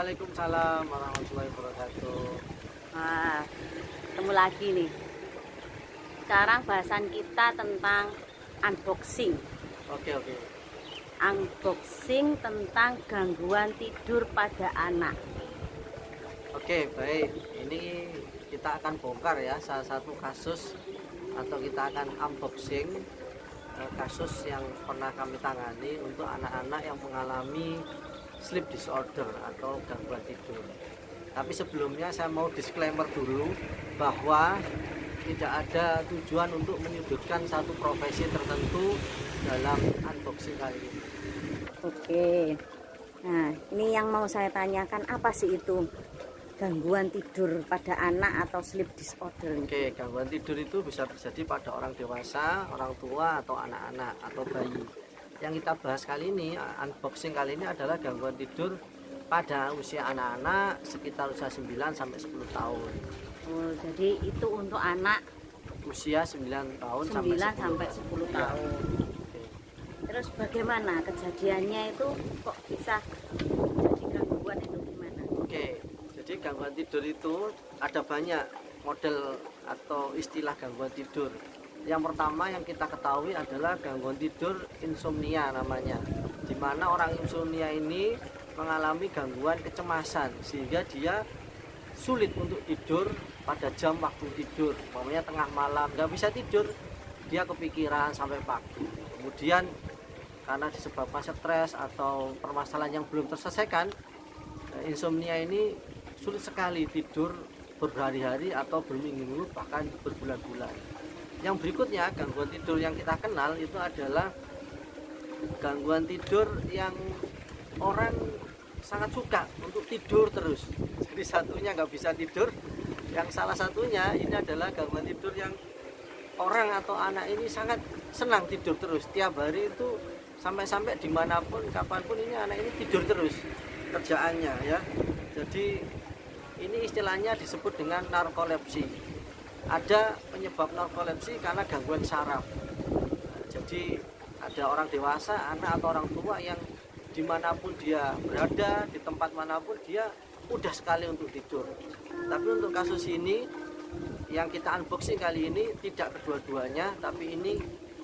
Waalaikumsalam warahmatullahi wabarakatuh. Nah, ketemu lagi nih. Sekarang bahasan kita tentang unboxing. Oke. Unboxing tentang gangguan tidur pada anak. Oke, baik. Ini kita akan bongkar ya salah satu kasus atau kita akan unboxing kasus yang pernah kami tangani untuk anak-anak yang mengalami sleep disorder atau gangguan tidur. Tapi sebelumnya saya mau disclaimer dulu bahwa tidak ada tujuan untuk menyudutkan satu profesi tertentu dalam unboxing kali ini. Oke. Nah, ini yang mau saya tanyakan, apa sih itu gangguan tidur pada anak atau sleep disorder? Oke, gangguan tidur itu bisa terjadi pada orang dewasa, orang tua, atau anak-anak atau bayi. Yang kita bahas kali ini, unboxing kali ini adalah gangguan tidur pada usia anak-anak sekitar usia 9 sampai 10 tahun. Oh, jadi itu untuk anak Usia 9 tahun 9 sampai 10 Ya. tahun. Oke. Terus bagaimana kejadiannya itu, kok bisa jadi gangguan itu gimana? Oke, jadi gangguan tidur itu ada banyak model atau istilah gangguan tidur. Yang pertama yang kita ketahui adalah gangguan tidur insomnia namanya, di mana orang insomnia ini mengalami gangguan kecemasan sehingga dia sulit untuk tidur pada jam waktu tidur, umpamanya tengah malam nggak bisa tidur, dia kepikiran sampai pagi. Kemudian karena disebabkan stres atau permasalahan yang belum terselesaikan, insomnia ini sulit sekali tidur berhari-hari atau berminggu-minggu bahkan berbulan-bulan. Yang berikutnya gangguan tidur yang kita kenal itu adalah gangguan tidur yang orang sangat suka untuk tidur terus. Jadi satunya nggak bisa tidur, yang salah satunya ini adalah gangguan tidur yang orang atau anak ini sangat senang tidur terus. Tiap hari itu sampai-sampai dimanapun, kapanpun ini anak ini tidur terus kerjaannya ya. Jadi ini istilahnya disebut dengan narkolepsi. Ada penyebab narkolepsi karena gangguan saraf. Jadi ada orang dewasa, anak atau orang tua yang dimanapun dia berada, di tempat manapun dia mudah sekali untuk tidur. Tapi untuk kasus ini yang kita unboxing kali ini tidak kedua-duanya, tapi ini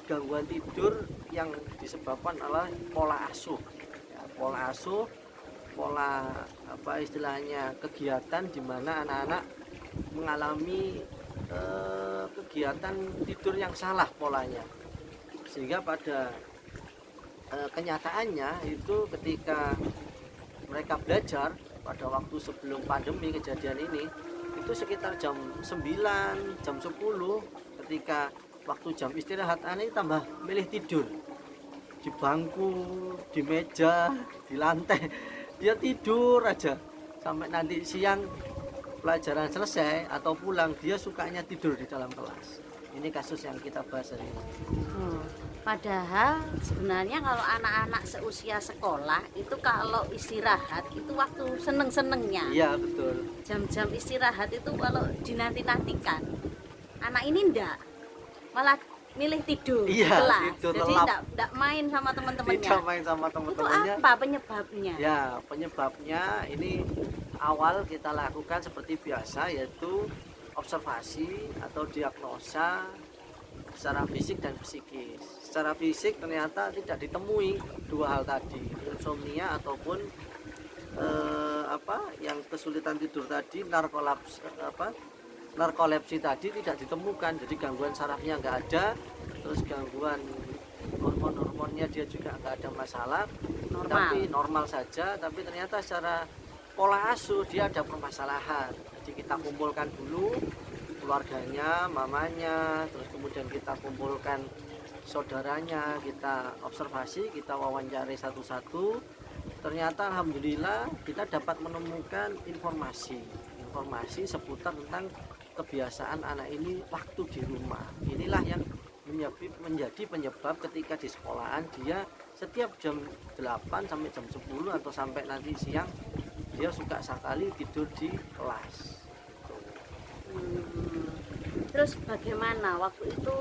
gangguan tidur yang disebabkan oleh pola asuh. Ya, pola asuh, pola apa istilahnya kegiatan di mana anak-anak mengalami kegiatan tidur yang salah polanya, sehingga pada kenyataannya itu ketika mereka belajar pada waktu sebelum pandemi kejadian ini itu sekitar jam 9, jam 10 ketika waktu jam istirahat anak tambah milih tidur di bangku, di meja, di lantai, dia tidur aja sampai nanti siang pelajaran selesai atau pulang dia sukanya tidur di dalam kelas. Ini kasus yang kita bahas hari ini. Padahal sebenarnya kalau anak-anak seusia sekolah itu kalau istirahat itu waktu seneng-senengnya. Iya betul. Jam-jam istirahat itu kalau dinanti-nantikan. Anak ini enggak, malah milih tidur di Iya, kelas. tidur Jadi lelap. enggak main sama teman-temannya. Tidak main sama Itu teman-temannya. apa penyebabnya? Ya, penyebabnya ini awal kita lakukan seperti biasa, yaitu observasi atau diagnosa secara fisik dan psikis. Secara fisik ternyata tidak ditemui dua hal tadi, insomnia ataupun yang kesulitan tidur tadi, narkolepsi tadi tidak ditemukan. Jadi gangguan sarafnya nggak ada, terus gangguan hormon-hormonnya dia juga nggak ada masalah, tapi normal saja. Tapi ternyata secara pola asuh dia ada permasalahan. Jadi kita kumpulkan dulu keluarganya, mamanya, terus kemudian kita kumpulkan saudaranya, kita observasi, kita wawancari satu-satu. Ternyata alhamdulillah kita dapat menemukan informasi seputar tentang kebiasaan anak ini waktu di rumah. Inilah yang menjadi penyebab ketika di sekolahan dia setiap jam 8 sampai jam 10 atau sampai nanti siang dia suka sekali tidur di kelas. Terus bagaimana waktu itu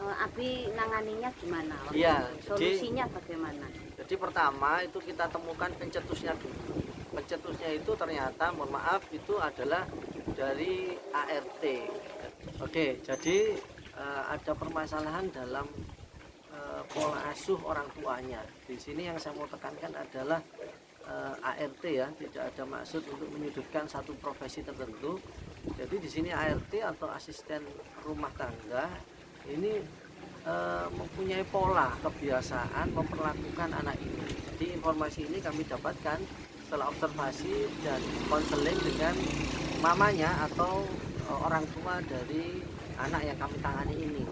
Abi nanganinya gimana? Iya, solusinya bagaimana? Jadi pertama itu kita temukan pencetusnya dulu. pencetusnya itu ternyata, mohon maaf, itu adalah dari ART. Oke, jadi ada permasalahan dalam pola asuh orang tuanya. Di sini yang saya mau tekankan adalah ART ya, tidak ada maksud untuk menyudutkan satu profesi tertentu. Jadi di sini ART atau asisten rumah tangga ini mempunyai pola kebiasaan memperlakukan anak ini. Jadi informasi ini kami dapatkan setelah observasi dan konseling dengan mamanya atau orang tua dari anak yang kami tangani ini.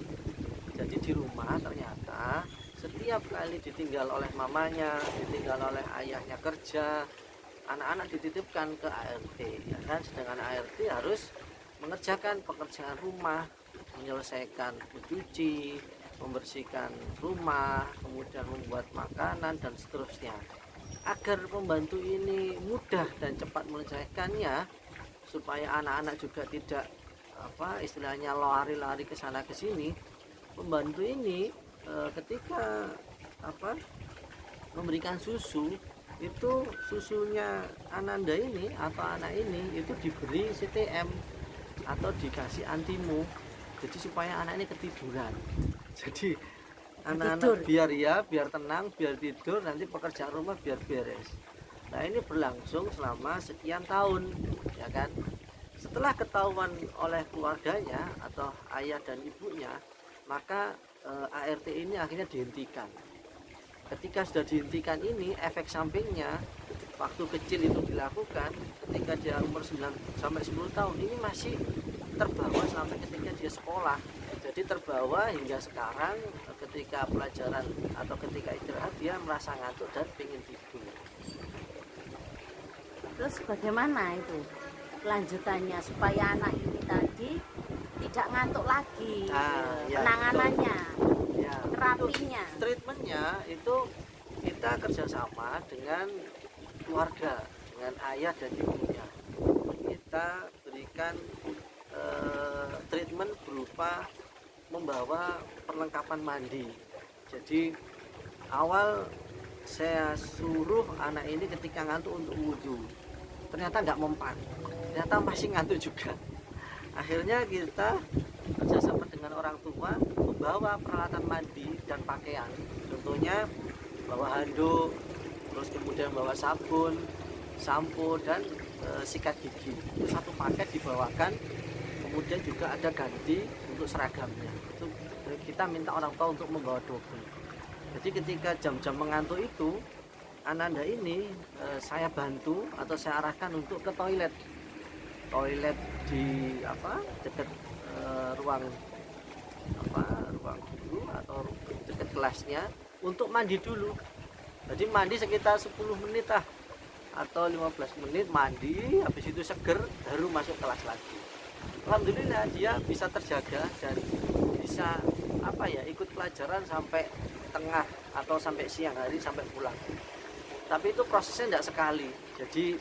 Jadi di rumah ternyata setiap kali ditinggal oleh mamanya, ditinggal oleh ayahnya kerja, anak-anak dititipkan ke ART, ya kan? Sedangkan ART harus mengerjakan pekerjaan rumah, menyelesaikan mencuci, membersihkan rumah, kemudian membuat makanan dan seterusnya. Agar pembantu ini mudah dan cepat menyelesaikannya, supaya anak-anak juga tidak istilahnya lari-lari ke sana ke sini, pembantu ini ketika memberikan susu, itu susunya Ananda ini atau anak ini itu diberi CTM atau dikasih antimo, jadi supaya anak ini ketiduran. Jadi anak-anak biar tenang, biar tidur, nanti pekerjaan rumah biar beres. Nah, ini berlangsung selama sekian tahun, ya kan. Setelah ketahuan oleh keluarganya atau ayah dan ibunya, maka ART ini akhirnya dihentikan. Ketika sudah dihentikan ini, efek sampingnya waktu kecil itu dilakukan, ketika dia umur 9 sampai 10 tahun ini masih terbawa sampai ketika dia sekolah. Jadi terbawa hingga sekarang, ketika pelajaran atau ketika istirahat dia merasa ngantuk dan ingin tidur. Terus bagaimana itu kelanjutannya supaya anak ini tadi tidak ngantuk lagi? Penanganannya, ya, terapinya, treatmentnya itu kita kerjasama dengan keluarga, dengan ayah dan ibunya. Kita berikan treatment berupa membawa perlengkapan mandi. Jadi awal saya suruh anak ini ketika ngantuk untuk wudhu, ternyata nggak mempan, ternyata masih ngantuk juga. Akhirnya kita kerjasama dengan orang tua membawa peralatan mandi dan pakaian, contohnya bawa handuk, terus kemudian bawa sabun, sampo dan sikat gigi. Itu satu paket dibawakan. Kemudian juga ada ganti untuk seragamnya. Itu kita minta orang tua untuk membawa double. Jadi ketika jam-jam mengantuk itu, Ananda ini saya bantu atau saya arahkan untuk ke toilet di dekat ruang guru atau dekat kelasnya untuk mandi dulu. Jadi mandi sekitar 10 menit atau 15 menit mandi, habis itu seger baru masuk kelas lagi. Alhamdulillah dia bisa terjaga dan bisa ikut pelajaran sampai tengah atau sampai siang hari sampai pulang. Tapi itu prosesnya tidak sekali. Jadi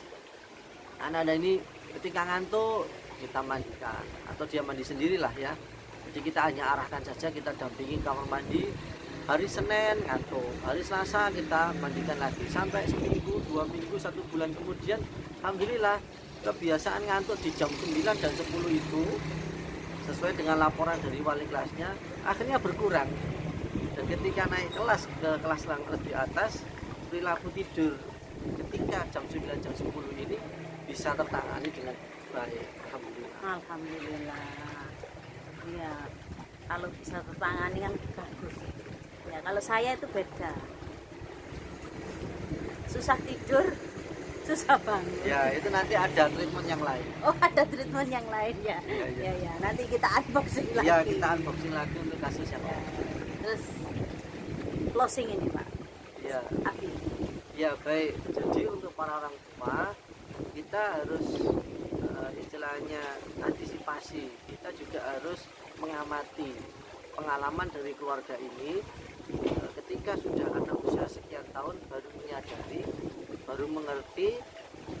anak-anak ini ketika ngantuk kita mandikan atau dia mandi sendirilah ya. Jadi kita hanya arahkan saja, kita dampingi kamar mandi. Hari Senin ngantuk, hari Selasa kita mandikan lagi sampai seminggu, 2 minggu, 1 bulan kemudian alhamdulillah kebiasaan ngantuk di jam 9 dan 10 itu sesuai dengan laporan dari wali kelasnya akhirnya berkurang. Dan ketika naik kelas ke kelas yang lebih atas, perilaku tidur ketika jam 9 jam 10 ini bisa tertangani dengan baik. Alhamdulillah. Iya, kalau bisa tertangani kan bagus. Ya, kalau saya itu beda. Susah tidur, susah bangun. Ya, itu nanti ada treatment yang lain. Oh, ada treatment yang lain ya. Ya. Nanti kita unboxing lagi. Ya, kita unboxing lagi untuk kasus yang lain. Terus closing ini, Pak. Ya. Abi. Ya, baik. Jadi untuk para orang tua kita harus istilahnya antisipasi. Kita juga harus mengamati pengalaman dari keluarga ini. Ketika sudah ada usia sekian tahun baru menyadari, baru mengerti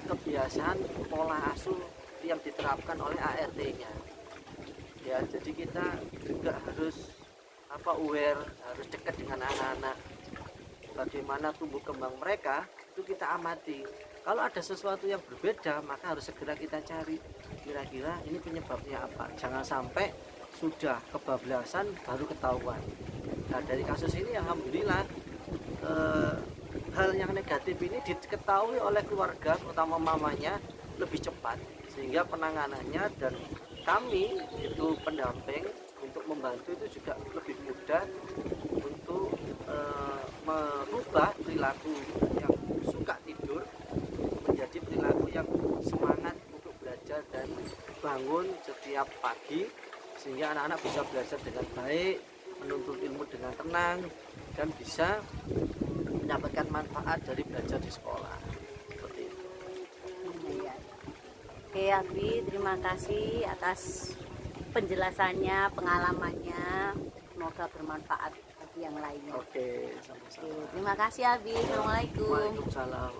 kebiasaan pola asuh yang diterapkan oleh ART-nya. Ya, jadi kita juga harus aware, harus dekat dengan anak-anak. Bagaimana tumbuh kembang mereka itu kita amati. Kalau ada sesuatu yang berbeda, maka harus segera kita cari kira-kira ini penyebabnya apa. Jangan sampai sudah kebablasan baru ketahuan. Nah, dari kasus ini alhamdulillah hal yang negatif ini diketahui oleh keluarga, terutama mamanya, lebih cepat, sehingga penanganannya dan kami itu pendamping untuk membantu itu juga lebih mudah untuk merubah perilaku yang suka tidur menjadi perilaku yang semangat untuk belajar dan bangun setiap pagi, sehingga anak-anak bisa belajar dengan baik, menuntut ilmu dengan tenang, dan bisa mendapatkan manfaat dari belajar di sekolah. Seperti itu. Iya. Oke Abi, terima kasih atas penjelasannya, pengalamannya. Semoga bermanfaat bagi yang lainnya. Oke, sama-sama. Oke, terima kasih Abi. Assalamualaikum. Waalaikumsalam.